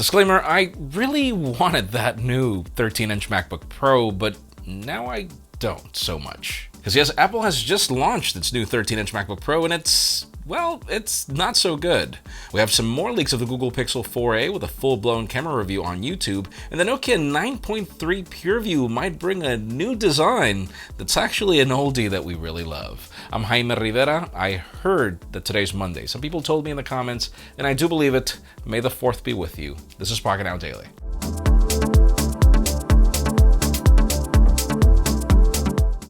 Disclaimer, I really wanted that new 13-inch MacBook Pro, but now I don't so much. Because yes, Apple has just launched its new 13-inch MacBook Pro, and it's not so good. We have some more leaks of the Google Pixel 4a with a full-blown camera review on YouTube, and the Nokia 9.3 PureView might bring a new design that's actually an oldie that we really love. I'm Jaime Rivera. I heard that today's Monday. Some people told me in the comments, and I do believe it. May the 4th be with you. This is Pocketnow Daily.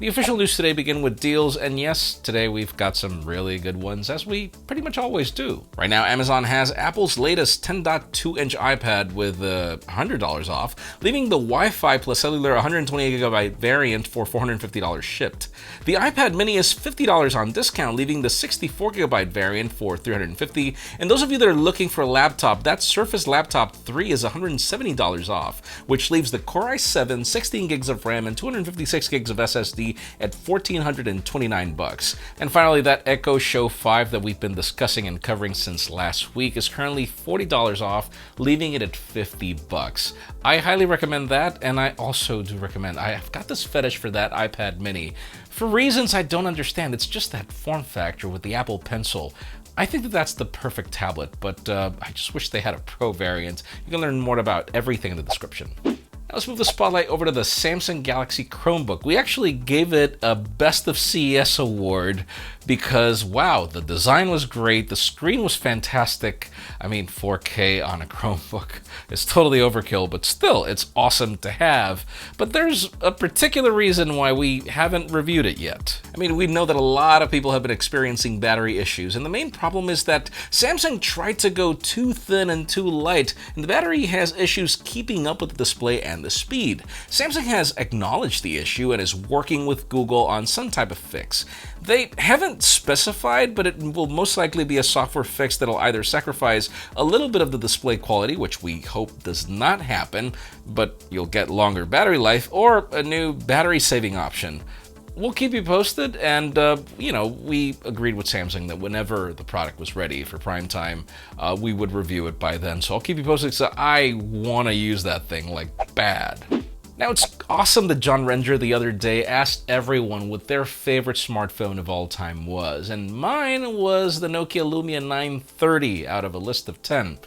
The official news today begin with deals, and yes, today we've got some really good ones, as we pretty much always do. Right now, Amazon has Apple's latest 10.2-inch iPad with $100 off, leaving the Wi-Fi plus cellular 128GB variant for $450 shipped. The iPad mini is $50 on discount, leaving the 64GB variant for $350. And those of you that are looking for a laptop, that Surface Laptop 3 is $170 off, which leaves the Core i7, 16 gigs of RAM, and 256 gigs of SSD at $1,429. And finally, that Echo Show 5 that we've been discussing and covering since last week is currently $40 off, leaving it at $50. I highly recommend that, and I also do recommend, I've got this fetish for that iPad mini. For reasons I don't understand, it's just that form factor with the Apple Pencil. I think that that's the perfect tablet, but I just wish they had a Pro variant. You can learn more about everything in the description. Now let's move the spotlight over to the Samsung Galaxy Chromebook. We actually gave it a Best of CES award because, wow, the design was great, the screen was fantastic. I mean, 4K on a Chromebook is totally overkill, but still, it's awesome to have. But there's a particular reason why we haven't reviewed it yet. I mean, we know that a lot of people have been experiencing battery issues, and the main problem is that Samsung tried to go too thin and too light, and the battery has issues keeping up with the display and the speed. Samsung has acknowledged the issue and is working with Google on some type of fix. They haven't specified, but it will most likely be a software fix that'll either sacrifice a little bit of the display quality, which we hope does not happen, but you'll get longer battery life, or a new battery saving option. We'll keep you posted, and we agreed with Samsung that whenever the product was ready for prime time, we would review it by then. So I'll keep you posted, so I want to use that thing like bad. Now, it's awesome that John Renger the other day asked everyone what their favorite smartphone of all time was, and mine was the Nokia Lumia 930 out of a list of 10.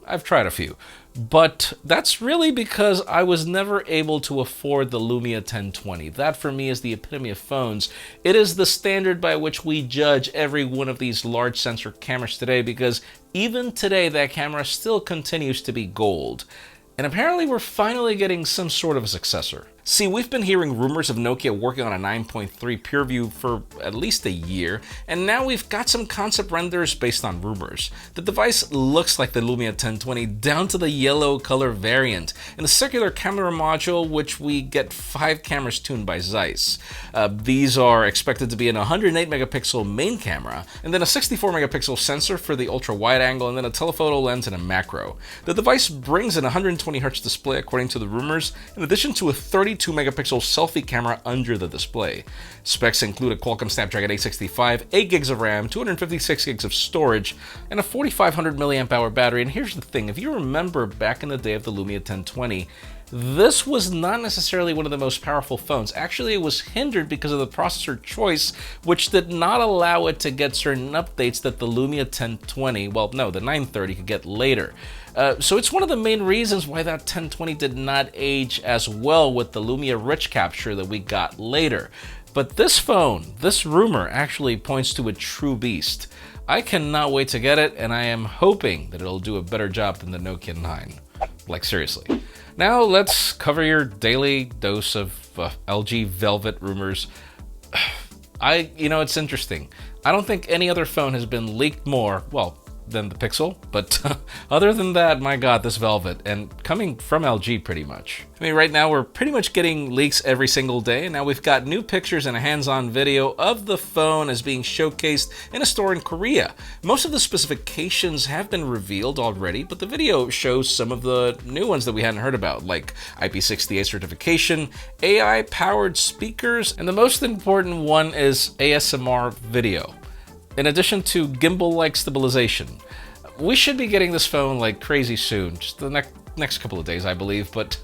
I've tried a few, but that's really because I was never able to afford the Lumia 1020. That for me is the epitome of phones. It is the standard by which we judge every one of these large sensor cameras today, because even today that camera still continues to be gold. And apparently we're finally getting some sort of a successor. See, we've been hearing rumors of Nokia working on a 9.3 PureView for at least a year, and now we've got some concept renders based on rumors. The device looks like the Lumia 1020 down to the yellow color variant, and the circular camera module, which we get 5 cameras tuned by Zeiss. These are expected to be an 108 megapixel main camera, and then a 64 megapixel sensor for the ultra wide angle, and then a telephoto lens and a macro. The device brings an 120Hz display according to the rumors, in addition to a 32 megapixel selfie camera under the display. Specs include a Qualcomm Snapdragon 865, 8 gigs of RAM, 256 gigs of storage, and a 4500 milliamp hour battery. And here's the thing, if you remember back in the day of the Lumia 1020, this was not necessarily one of the most powerful phones. Actually, it was hindered because of the processor choice, which did not allow it to get certain updates that the Lumia 1020, the 930 could get later. So it's one of the main reasons why that 1020 did not age as well with the Lumia Rich Capture that we got later. But this phone, this rumor actually points to a true beast. I cannot wait to get it, and I am hoping that it'll do a better job than the Nokia 9. Like, seriously. Now let's cover your daily dose of LG Velvet rumors. It's interesting. I don't think any other phone has been leaked more, than the Pixel, but other than that, my god, this Velvet, and coming from LG pretty much. I mean, right now we're pretty much getting leaks every single day, and now we've got new pictures and a hands-on video of the phone as being showcased in a store in Korea. Most of the specifications have been revealed already, but the video shows some of the new ones that we hadn't heard about, like IP68 certification, AI-powered speakers, and the most important one is ASMR video, in addition to gimbal-like stabilization. we should be getting this phone like crazy soon, just the next couple of days, I believe, but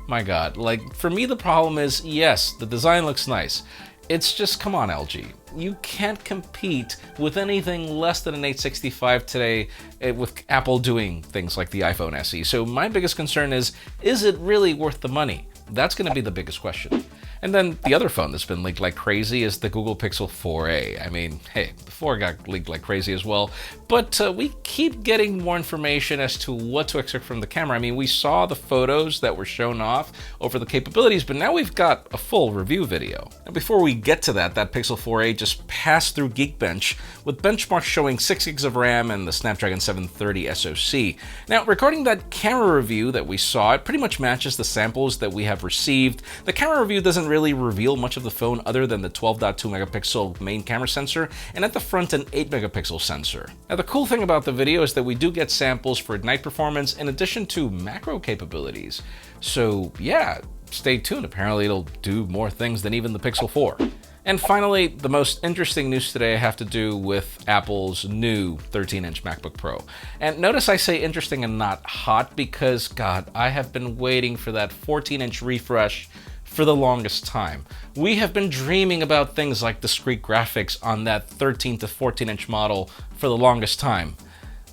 my God, like for me, the problem is, yes, the design looks nice. It's just, come on, LG. You can't compete with anything less than an 865 today with Apple doing things like the iPhone SE. So my biggest concern is it really worth the money? That's going to be the biggest question. And then the other phone that's been leaked like crazy is the Google Pixel 4a. I mean, hey, the 4 got leaked like crazy as well, but we keep getting more information as to what to expect from the camera. I mean, we saw the photos that were shown off over the capabilities, but now we've got a full review video. And before we get to that Pixel 4a just passed through Geekbench with benchmarks showing 6 gigs of RAM and the Snapdragon 730 SoC. Now, regarding that camera review that we saw, it pretty much matches the samples that we have received. The camera review doesn't really reveal much of the phone other than the 12.2 megapixel main camera sensor and at the front an 8 megapixel sensor. Now the cool thing about the video is that we do get samples for night performance in addition to macro capabilities. So yeah, stay tuned. Apparently it'll do more things than even the Pixel 4. And finally, the most interesting news today have to do with Apple's new 13-inch MacBook Pro. And notice I say interesting and not hot because, God, I have been waiting for that 14-inch refresh for the longest time. We have been dreaming about things like discrete graphics on that 13 to 14-inch model for the longest time.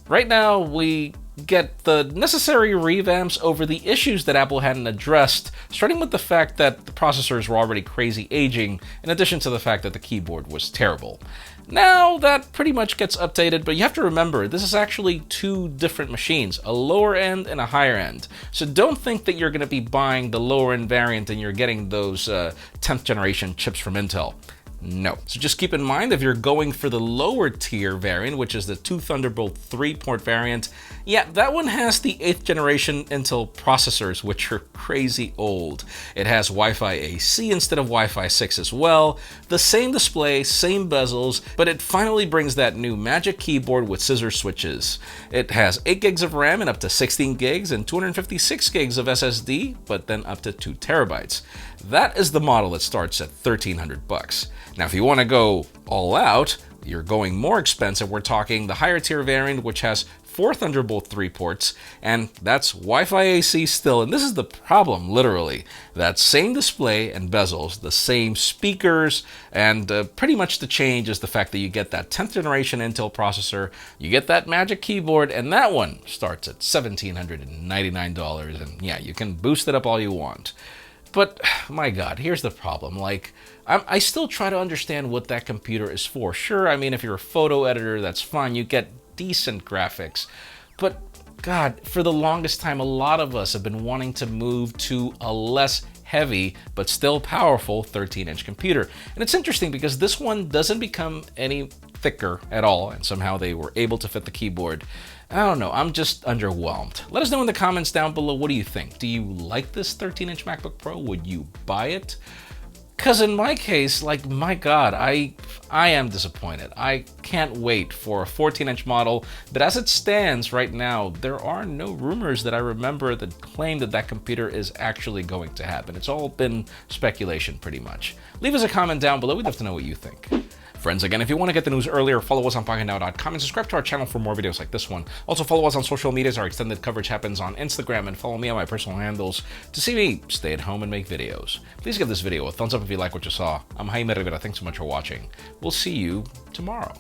Right now, we get the necessary revamps over the issues that Apple hadn't addressed, starting with the fact that the processors were already crazy aging, in addition to the fact that the keyboard was terrible. Now that pretty much gets updated, but you have to remember, this is actually two different machines, a lower end and a higher end. So don't think that you're going to be buying the lower end variant and you're getting those 10th generation chips from Intel. No. So just keep in mind, if you're going for the lower tier variant, which is the 2 Thunderbolt 3 port variant, yeah, that one has the 8th generation Intel processors, which are crazy old. It has Wi-Fi AC instead of Wi-Fi 6 as well, the same display, same bezels, but it finally brings that new Magic Keyboard with scissor switches. It has 8 gigs of RAM and up to 16 gigs and 256 gigs of SSD, but then up to 2 terabytes. That is the model that starts at $1,300. Now, if you want to go all out, you're going more expensive. We're talking the higher tier variant, which has 4 Thunderbolt 3 ports, and that's Wi-Fi AC still. And this is the problem, literally. That same display and bezels, the same speakers, and pretty much the change is the fact that you get that 10th generation Intel processor, you get that Magic Keyboard, and that one starts at $1,799. And yeah, you can boost it up all you want. But my God, here's the problem. Like, I still try to understand what that computer is for. Sure, I mean, if you're a photo editor, that's fine. You get decent graphics. But God, for the longest time, a lot of us have been wanting to move to a less heavy but still powerful 13-inch computer. And it's interesting because this one doesn't become any thicker at all, and somehow they were able to fit the keyboard. I don't know, I'm just underwhelmed. Let us know in the comments down below, what do you think? Do you like this 13-inch MacBook Pro? Would you buy it? Because in my case, like, my God, I am disappointed. I can't wait for a 14-inch model, but as it stands right now, there are no rumors that I remember that claim that that computer is actually going to happen. It's all been speculation, pretty much. Leave us a comment down below. We'd love to know what you think. Friends, again, if you want to get the news earlier, follow us on Pocketnow.com and subscribe to our channel for more videos like this one. Also, follow us on social medias. Our extended coverage happens on Instagram, and follow me on my personal handles to see me stay at home and make videos. Please give this video a thumbs up if you like what you saw. I'm Jaime Rivera. Thanks so much for watching. We'll see you tomorrow.